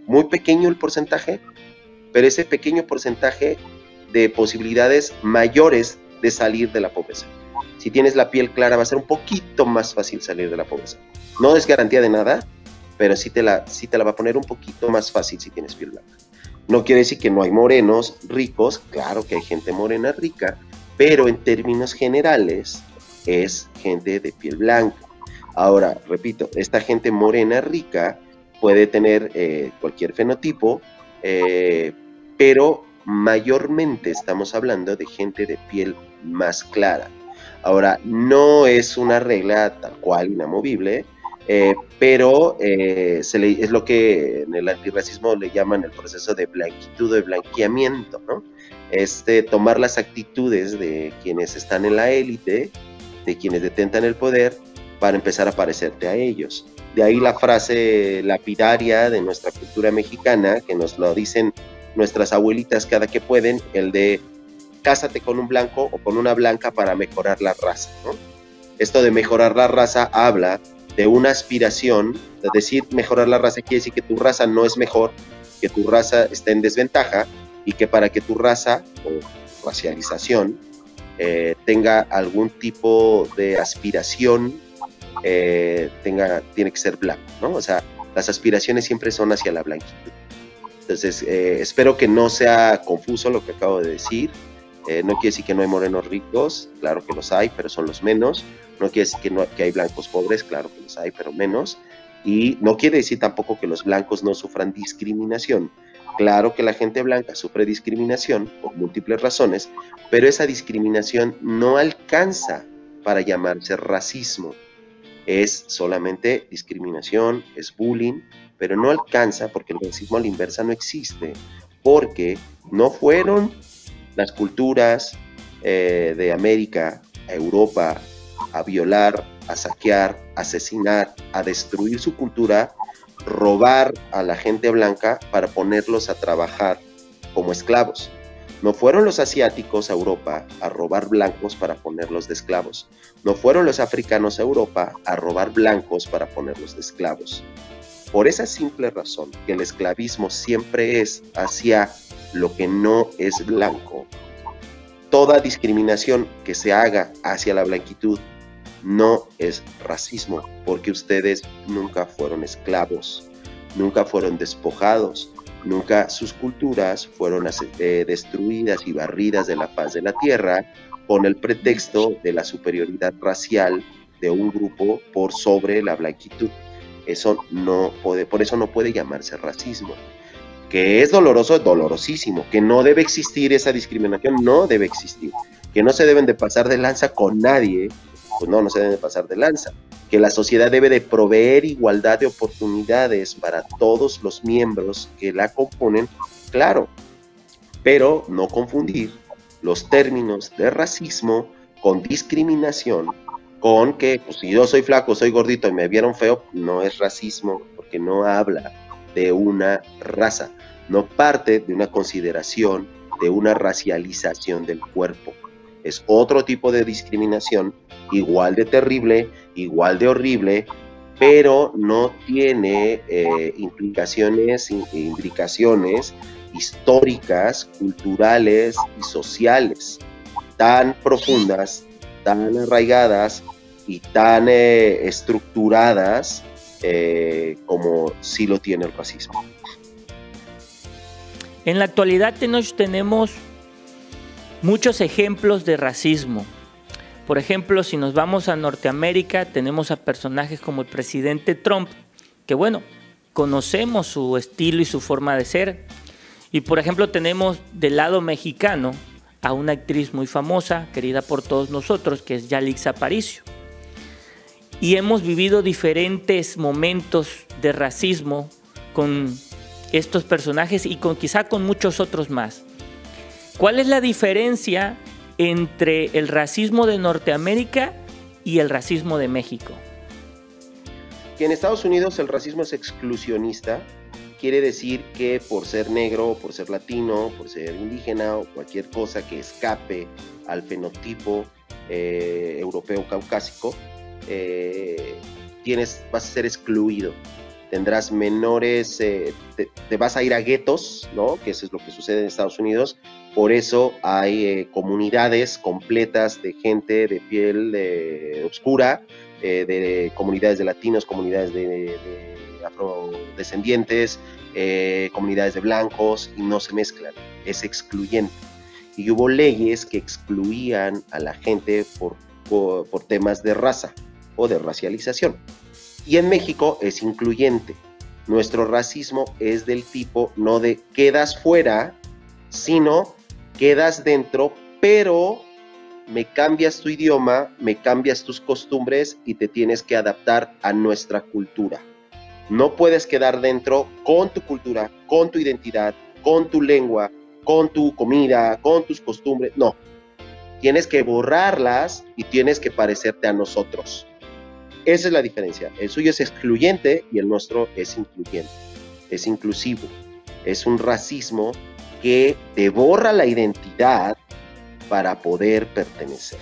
muy pequeño el porcentaje, pero ese pequeño porcentaje de posibilidades mayores de salir de la pobreza. Si tienes la piel clara va a ser un poquito más fácil salir de la pobreza. No es garantía de nada, pero sí te la va a poner un poquito más fácil si tienes piel blanca. No quiere decir que no hay morenos ricos, claro que hay gente morena rica, pero en términos generales es gente de piel blanca. Ahora, repito, esta gente morena rica puede tener cualquier fenotipo, pero mayormente estamos hablando de gente de piel más clara. Ahora, no es una regla tal cual inamovible, pero es lo que en el antirracismo le llaman el proceso de blanquitud o de blanqueamiento, ¿no? Tomar las actitudes de quienes están en la élite, de quienes detentan el poder, para empezar a parecerte a ellos. De ahí la frase lapidaria de nuestra cultura mexicana, que nos lo dicen nuestras abuelitas cada que pueden, el de cásate con un blanco o con una blanca para mejorar la raza, ¿no? Esto de mejorar la raza habla de una aspiración, es decir, mejorar la raza quiere decir que tu raza no es mejor, que tu raza está en desventaja y que para que tu raza o racialización tenga algún tipo de aspiración, tiene que ser blanco, ¿no? O sea, las aspiraciones siempre son hacia la blanquitud. Entonces, espero que no sea confuso lo que acabo de decir. No quiere decir que no hay morenos ricos, claro que los hay, pero son los menos. No quiere decir que hay blancos pobres, claro que los hay, pero menos. Y no quiere decir tampoco que los blancos no sufran discriminación. Claro que la gente blanca sufre discriminación por múltiples razones, pero esa discriminación no alcanza para llamarse racismo. Es solamente discriminación, es bullying, pero no alcanza porque el racismo a la inversa no existe, porque no fueron las culturas de América a Europa a violar, a saquear, a asesinar, a destruir su cultura, robar a la gente blanca para ponerlos a trabajar como esclavos. No fueron los asiáticos a Europa a robar blancos para ponerlos de esclavos. No fueron los africanos a Europa a robar blancos para ponerlos de esclavos. Por esa simple razón, que el esclavismo siempre es hacia lo que no es blanco, toda discriminación que se haga hacia la blanquitud no es racismo, porque ustedes nunca fueron esclavos, nunca fueron despojados, nunca sus culturas fueron destruidas y barridas de la faz de la tierra con el pretexto de la superioridad racial de un grupo por sobre la blanquitud. Eso no puede, por eso no puede llamarse racismo. Que es doloroso, es dolorosísimo. Que no debe existir esa discriminación, no debe existir. Que no se deben de pasar de lanza con nadie, pues no se deben de pasar de lanza. Que la sociedad debe de proveer igualdad de oportunidades para todos los miembros que la componen, claro, pero no confundir los términos de racismo con discriminación, con que pues, si yo soy flaco, soy gordito y me vieron feo, no es racismo, porque no habla de una raza, no parte de una consideración de una racialización del cuerpo. Es otro tipo de discriminación, igual de terrible, igual de horrible, pero no tiene implicaciones históricas, culturales y sociales tan profundas, tan arraigadas y tan estructuradas como sí lo tiene el racismo. En la actualidad tenemos muchos ejemplos de racismo. Por ejemplo, si nos vamos a Norteamérica, tenemos a personajes como el presidente Trump, que bueno, conocemos su estilo y su forma de ser. Y por ejemplo, tenemos del lado mexicano a una actriz muy famosa, querida por todos nosotros, que es Yalitza Aparicio. Y hemos vivido diferentes momentos de racismo con estos personajes y quizá con muchos otros más. ¿Cuál es la diferencia entre el racismo de Norteamérica y el racismo de México? Que en Estados Unidos el racismo es exclusionista, quiere decir que por ser negro, por ser latino, por ser indígena o cualquier cosa que escape al fenotipo europeo caucásico, vas a ser excluido. tendrás menores, te vas a ir a guetos, ¿no? Que eso es lo que sucede en Estados Unidos. Por eso hay comunidades completas de gente de piel oscura, de comunidades de latinos, comunidades de afrodescendientes, comunidades de blancos, y no se mezclan, es excluyente. Y hubo leyes que excluían a la gente por temas de raza o de racialización. Y en México es incluyente. Nuestro racismo es del tipo no de quedas fuera, sino quedas dentro, pero me cambias tu idioma, me cambias tus costumbres y te tienes que adaptar a nuestra cultura. No puedes quedar dentro con tu cultura, con tu identidad, con tu lengua, con tu comida, con tus costumbres. No, tienes que borrarlas y tienes que parecerte a nosotros. Esa es la diferencia. El suyo es excluyente y el nuestro es incluyente. Es inclusivo. Es un racismo que te borra la identidad para poder pertenecer.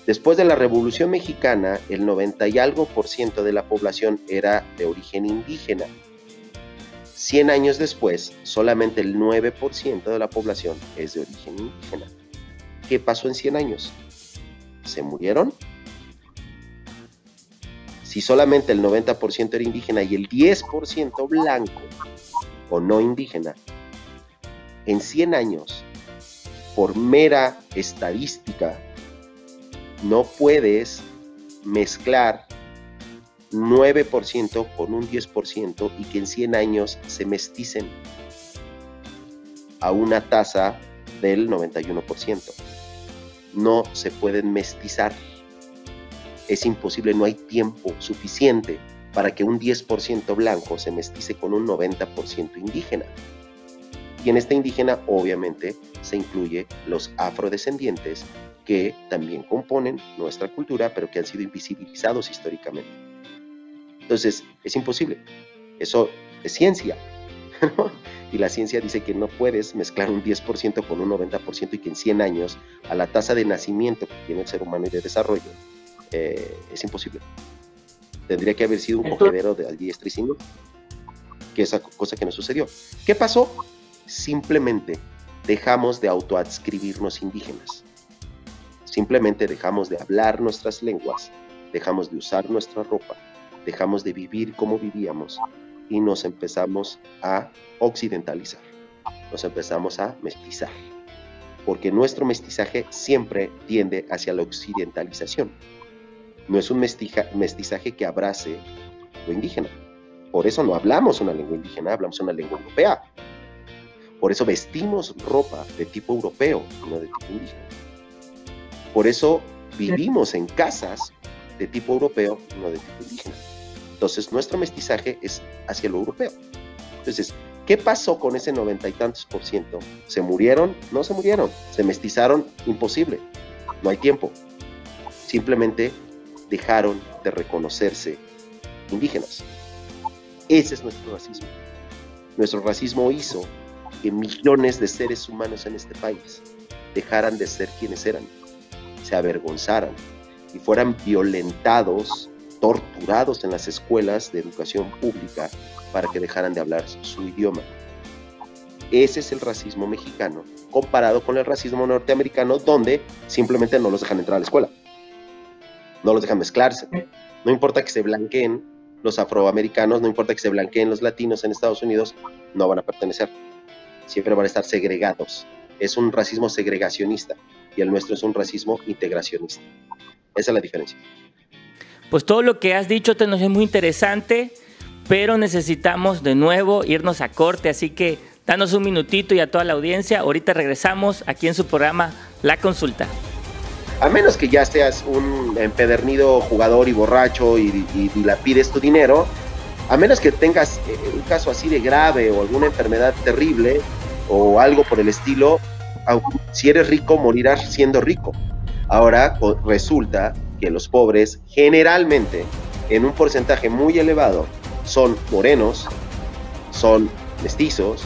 Después de la Revolución Mexicana, el 90 y algo % de la población era de origen indígena. 100 años después, solamente el 9% de la población es de origen indígena. ¿Qué pasó en 100 años? ¿Se murieron? Si solamente el 90% era indígena y el 10% blanco o no indígena, en 100 años, por mera estadística, no puedes mezclar 9% con un 10% y que en 100 años se mesticen a una tasa del 91%. No se pueden mestizar. Es imposible, no hay tiempo suficiente para que un 10% blanco se mestice con un 90% indígena. Y en esta indígena, obviamente, se incluye los afrodescendientes que también componen nuestra cultura, pero que han sido invisibilizados históricamente. Entonces, es imposible. Eso es ciencia, ¿no? Y la ciencia dice que no puedes mezclar un 10% con un 90% y que en 100 años, a la tasa de nacimiento que tiene el ser humano y de desarrollo, es imposible. Tendría que haber sido un cogedero de al diestra y siniestra, que esa cosa que no sucedió. ¿Qué pasó? Simplemente dejamos de autoadscribirnos indígenas. Simplemente dejamos de hablar nuestras lenguas, dejamos de usar nuestra ropa, dejamos de vivir como vivíamos y nos empezamos a occidentalizar, nos empezamos a mestizar, porque nuestro mestizaje siempre tiende hacia la occidentalización. No es un mestizaje que abrace lo indígena. Por eso no hablamos una lengua indígena, hablamos una lengua europea. Por eso vestimos ropa de tipo europeo, no de tipo indígena. Por eso vivimos en casas de tipo europeo, no de tipo indígena. Entonces, nuestro mestizaje es hacia lo europeo. Entonces, ¿qué pasó con ese 90 y tantos %? ¿Se murieron? No se murieron. ¿Se mestizaron? Imposible. No hay tiempo. Simplemente dejaron de reconocerse indígenas. Ese es nuestro racismo. Nuestro racismo hizo que millones de seres humanos en este país dejaran de ser quienes eran, se avergonzaran y fueran violentados, torturados en las escuelas de educación pública para que dejaran de hablar su idioma. Ese es el racismo mexicano, comparado con el racismo norteamericano, donde simplemente no los dejan entrar a la escuela, no los dejan mezclarse. No importa que se blanqueen los afroamericanos, no importa que se blanqueen los latinos en Estados Unidos, no van a pertenecer. Siempre van a estar segregados. Es un racismo segregacionista y el nuestro es un racismo integracionista. Esa es la diferencia. Pues todo lo que has dicho nos es muy interesante, pero necesitamos de nuevo irnos a corte, así que danos un minutito y a toda la audiencia. Ahorita regresamos aquí en su programa La Consulta. A menos que ya seas un empedernido jugador y borracho y dilapides tu dinero, a menos que tengas un caso así de grave o alguna enfermedad terrible o algo por el estilo, si eres rico, morirás siendo rico. Ahora resulta que los pobres generalmente, en un porcentaje muy elevado, son morenos, son mestizos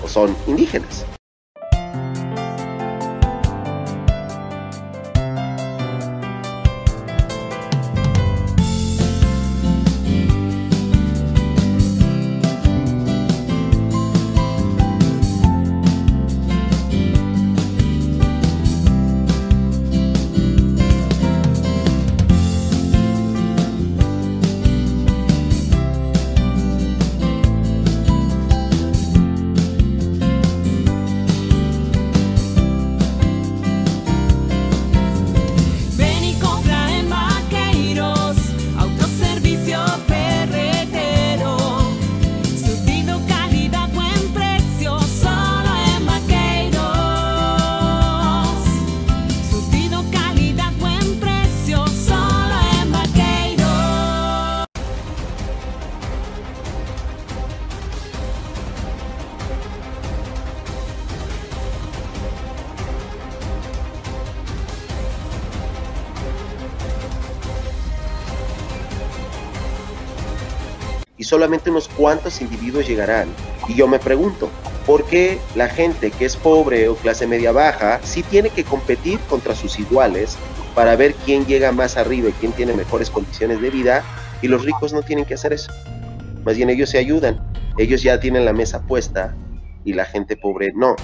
o son indígenas. y solamente unos cuantos individuos llegarán. Y yo me pregunto, ¿por qué la gente que es pobre o clase media baja sí tiene que competir contra sus iguales para ver quién llega más arriba y quién tiene mejores condiciones de vida, y los ricos no tienen que hacer eso? Más bien ellos se ayudan, ellos ya tienen la mesa puesta y la gente pobre no.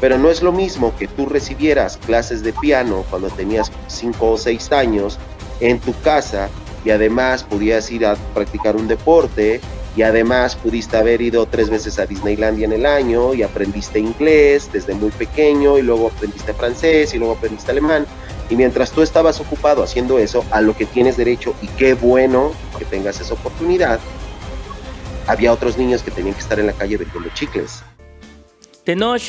Pero no es lo mismo que tú recibieras clases de piano cuando tenías 5 o 6 años en tu casa, y además pudieras ir a practicar un deporte, y además pudiste haber ido 3 veces a Disneylandia en el año y aprendiste inglés desde muy pequeño, y luego aprendiste francés y luego aprendiste alemán, y mientras tú estabas ocupado haciendo eso, a lo que tienes derecho, y qué bueno que tengas esa oportunidad, había otros niños que tenían que estar en la calle vendiendo chicles. Tenoch,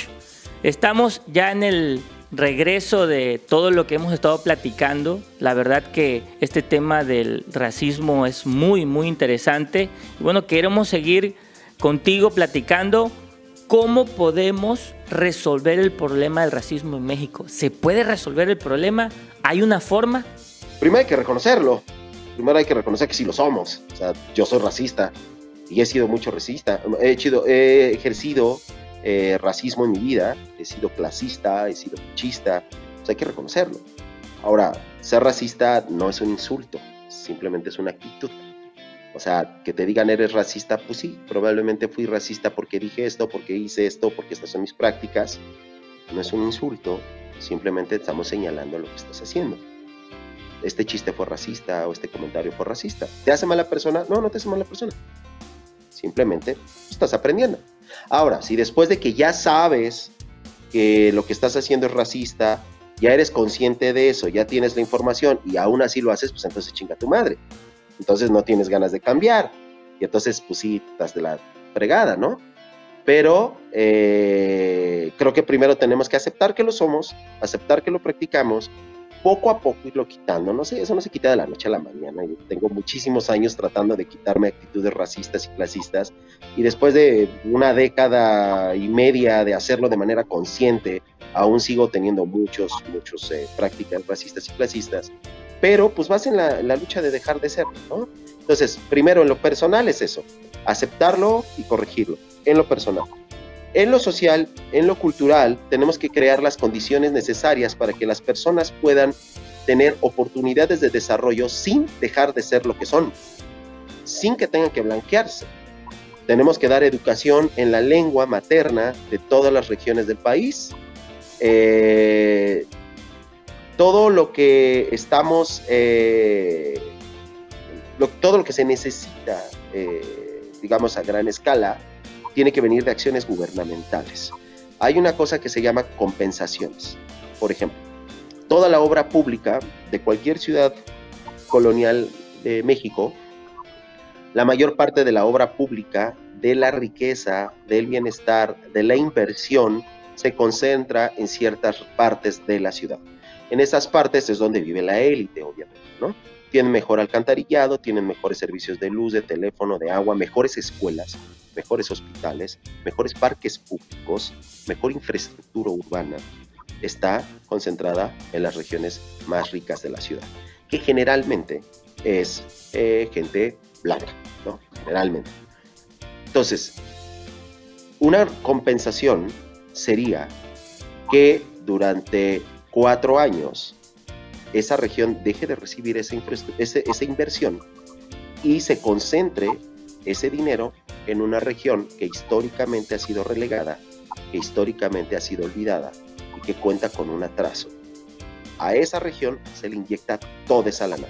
estamos ya en el regreso de todo lo que hemos estado platicando. La verdad que este tema del racismo es muy, muy interesante. Y bueno, queremos seguir contigo platicando cómo podemos resolver el problema del racismo en México. ¿Se puede resolver el problema? ¿Hay una forma? Primero hay que reconocerlo. Primero hay que reconocer que sí lo somos. O sea, yo soy racista y he sido mucho racista. He ejercido racismo en mi vida, he sido clasista, he sido machista, pues hay que reconocerlo. Ahora, ser racista no es un insulto, simplemente es una actitud. O sea, que te digan eres racista, pues sí, probablemente fui racista porque dije esto, porque hice esto, porque estas son mis prácticas. No es un insulto, simplemente estamos señalando lo que estás haciendo. Este chiste fue racista o este comentario fue racista. ¿Te hace mala persona? No, no te hace mala persona. Simplemente estás aprendiendo. Ahora, si después de que ya sabes que lo que estás haciendo es racista, ya eres consciente de eso, ya tienes la información y aún así lo haces, pues entonces chinga tu madre. Entonces no tienes ganas de cambiar. Y entonces, pues sí, estás de la fregada, ¿no? Pero creo que primero tenemos que aceptar que lo somos, aceptar que lo practicamos, poco a poco irlo quitando. No sé, eso no se quita de la noche a la mañana. Yo tengo muchísimos años tratando de quitarme actitudes racistas y clasistas, y después de 1 década y media de hacerlo de manera consciente, aún sigo teniendo muchos prácticas racistas y clasistas, pero pues vas en la lucha de dejar de serlo, ¿no? Entonces, primero en lo personal es eso, aceptarlo y corregirlo, en lo personal. En lo social, en lo cultural, tenemos que crear las condiciones necesarias para que las personas puedan tener oportunidades de desarrollo sin dejar de ser lo que son, sin que tengan que blanquearse. Tenemos que dar educación en la lengua materna de todas las regiones del país. Todo lo que estamos, todo lo que se necesita, digamos a gran escala, tiene que venir de acciones gubernamentales. Hay una cosa que se llama compensaciones. Por ejemplo, toda la obra pública de cualquier ciudad colonial de México, la mayor parte de la obra pública, de la riqueza, del bienestar, de la inversión, se concentra en ciertas partes de la ciudad. En esas partes es donde vive la élite, obviamente, ¿no? Tienen mejor alcantarillado, tienen mejores servicios de luz, de teléfono, de agua, mejores escuelas, mejores hospitales, mejores parques públicos, mejor infraestructura urbana. Está concentrada en las regiones más ricas de la ciudad, que generalmente es gente blanca, ¿no? Generalmente. Entonces, una compensación sería que durante 4 años esa región deje de recibir esa inversión y se concentre ese dinero en una región que históricamente ha sido relegada, que históricamente ha sido olvidada y que cuenta con un atraso. A esa región se le inyecta toda esa lana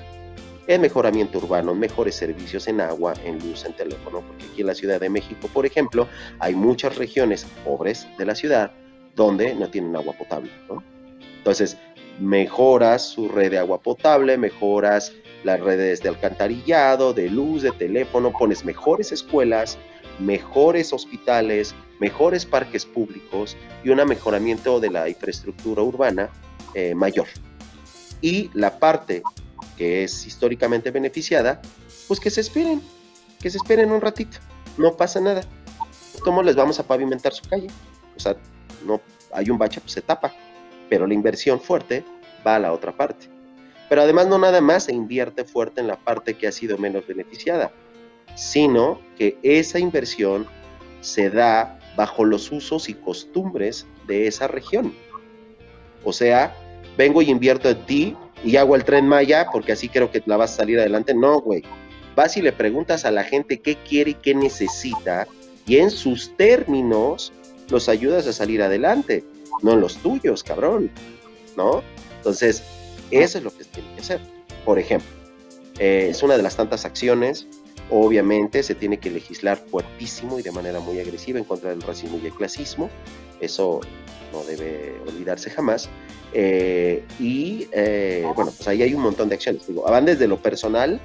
en mejoramiento urbano, mejores servicios en agua, en luz, en teléfono, porque aquí en la Ciudad de México, por ejemplo, hay muchas regiones pobres de la ciudad donde no tienen agua potable, ¿no? Entonces, mejoras su red de agua potable, mejoras las redes de alcantarillado, de luz, de teléfono, pones mejores escuelas, mejores hospitales, mejores parques públicos y un mejoramiento de la infraestructura urbana mayor. Y la parte que es históricamente beneficiada, pues que se esperen un ratito, no pasa nada. ¿Cómo les vamos a pavimentar su calle? O sea, no hay un bache, pues se tapa, pero la inversión fuerte va a la otra parte. Pero además no nada más se invierte fuerte en la parte que ha sido menos beneficiada. sino que esa inversión se da bajo los usos y costumbres de esa región. O sea, vengo y invierto en ti y hago el Tren Maya porque así creo que la vas a salir adelante. No, güey. Vas y le preguntas a la gente qué quiere y qué necesita y en sus términos los ayudas a salir adelante, no en los tuyos, cabrón, ¿no? Entonces, eso es lo que tiene que hacer. Por ejemplo, es una de las tantas acciones. Obviamente se tiene que legislar fuertísimo y de manera muy agresiva en contra del racismo y el clasismo. Eso no debe olvidarse jamás. Bueno, pues ahí hay un montón de acciones. Digo, van desde lo personal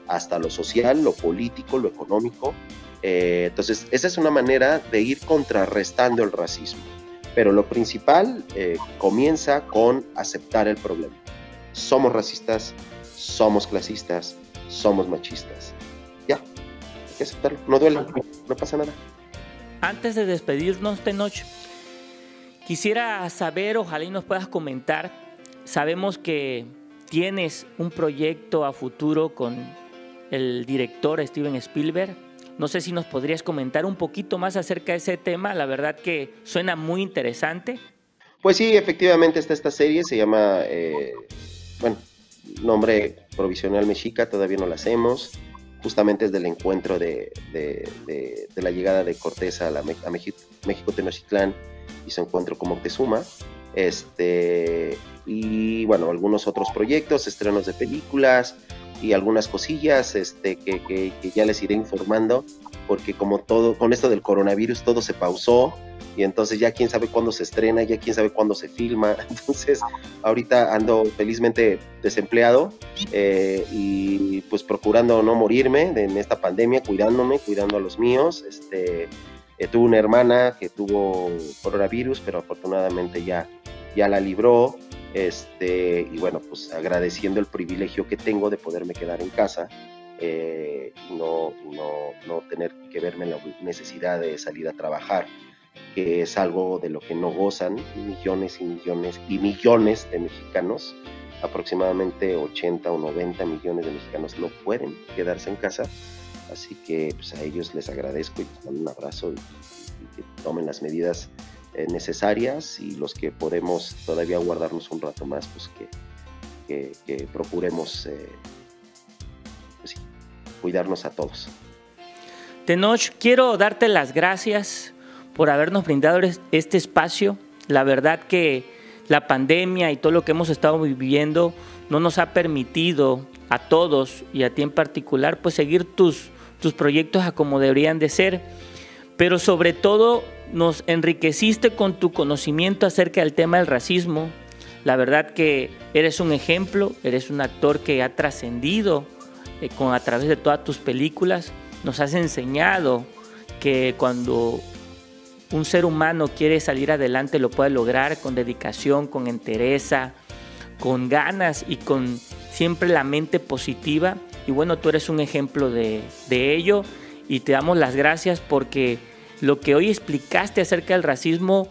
hasta lo social, lo político, lo económico. Entonces, esa es una manera de ir contrarrestando el racismo. Pero lo principal comienza con aceptar el problema. Somos racistas, somos clasistas, somos machistas. Ya, hay que aceptarlo. No duele, no pasa nada. Antes de despedirnos, Tenoch, quisiera saber, ojalá y nos puedas comentar, sabemos que tienes un proyecto a futuro con el director Steven Spielberg. No sé si nos podrías comentar un poquito más acerca de ese tema. La verdad que suena muy interesante. Pues sí, efectivamente está esta serie, se llama, nombre provisional Mexica, todavía no la hacemos. Justamente es del encuentro de la llegada de Cortés a México Tenochtitlán y su encuentro con Moctezuma. Y bueno, algunos otros proyectos, estrenos de películas y algunas cosillas que ya les iré informando, porque como todo, con esto del coronavirus todo se pausó y entonces ya quién sabe cuándo se estrena, ya quién sabe cuándo se filma. Entonces ahorita ando felizmente desempleado y pues procurando no morirme en esta pandemia, cuidándome, cuidando a los míos. Tuve una hermana que tuvo coronavirus, pero afortunadamente ya la libró. Y bueno, pues agradeciendo el privilegio que tengo de poderme quedar en casa, no tener que verme en la necesidad de salir a trabajar, que es algo de lo que no gozan millones y millones y millones de mexicanos. Aproximadamente 80 o 90 millones de mexicanos no pueden quedarse en casa, así que pues a ellos les agradezco y les mando un abrazo y que tomen las medidas necesarias, y los que podemos todavía guardarnos un rato más, pues que procuremos pues sí, cuidarnos a todos. Tenoch, quiero darte las gracias por habernos brindado este espacio. La verdad que la pandemia y todo lo que hemos estado viviendo no nos ha permitido a todos y a ti en particular pues seguir tus proyectos a como deberían de ser, pero sobre todo nos enriqueciste con tu conocimiento acerca del tema del racismo. La verdad que eres un ejemplo, eres un actor que ha trascendido a través de todas tus películas. Nos has enseñado que cuando un ser humano quiere salir adelante lo puede lograr con dedicación, con entereza, con ganas y con siempre la mente positiva. Y bueno, tú eres un ejemplo de ello y te damos las gracias porque lo que hoy explicaste acerca del racismo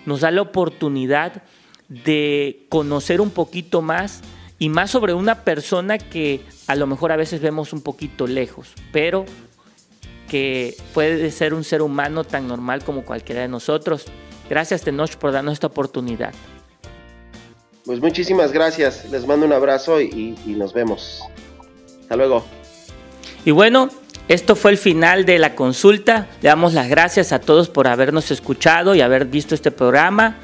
nos da la oportunidad de conocer un poquito más y más sobre una persona que a lo mejor a veces vemos un poquito lejos, pero que puede ser un ser humano tan normal como cualquiera de nosotros. Gracias, Tenoch, por darnos esta oportunidad. Pues muchísimas gracias, les mando un abrazo y nos vemos. Hasta luego. Y bueno, esto fue el final de la consulta. Le damos las gracias a todos por habernos escuchado y haber visto este programa.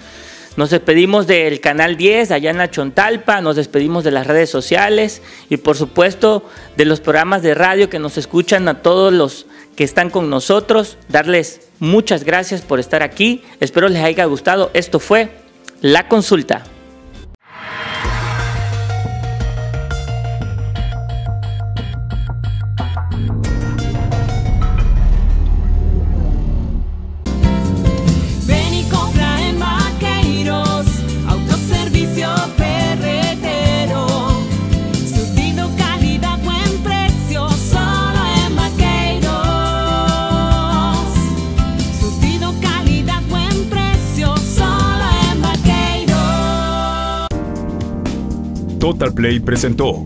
Nos despedimos del Canal 10 allá en la Chontalpa, nos despedimos de las redes sociales y por supuesto de los programas de radio que nos escuchan, a todos los que están con nosotros. Darles muchas gracias por estar aquí. Espero les haya gustado. Esto fue La Consulta. Total Play presentó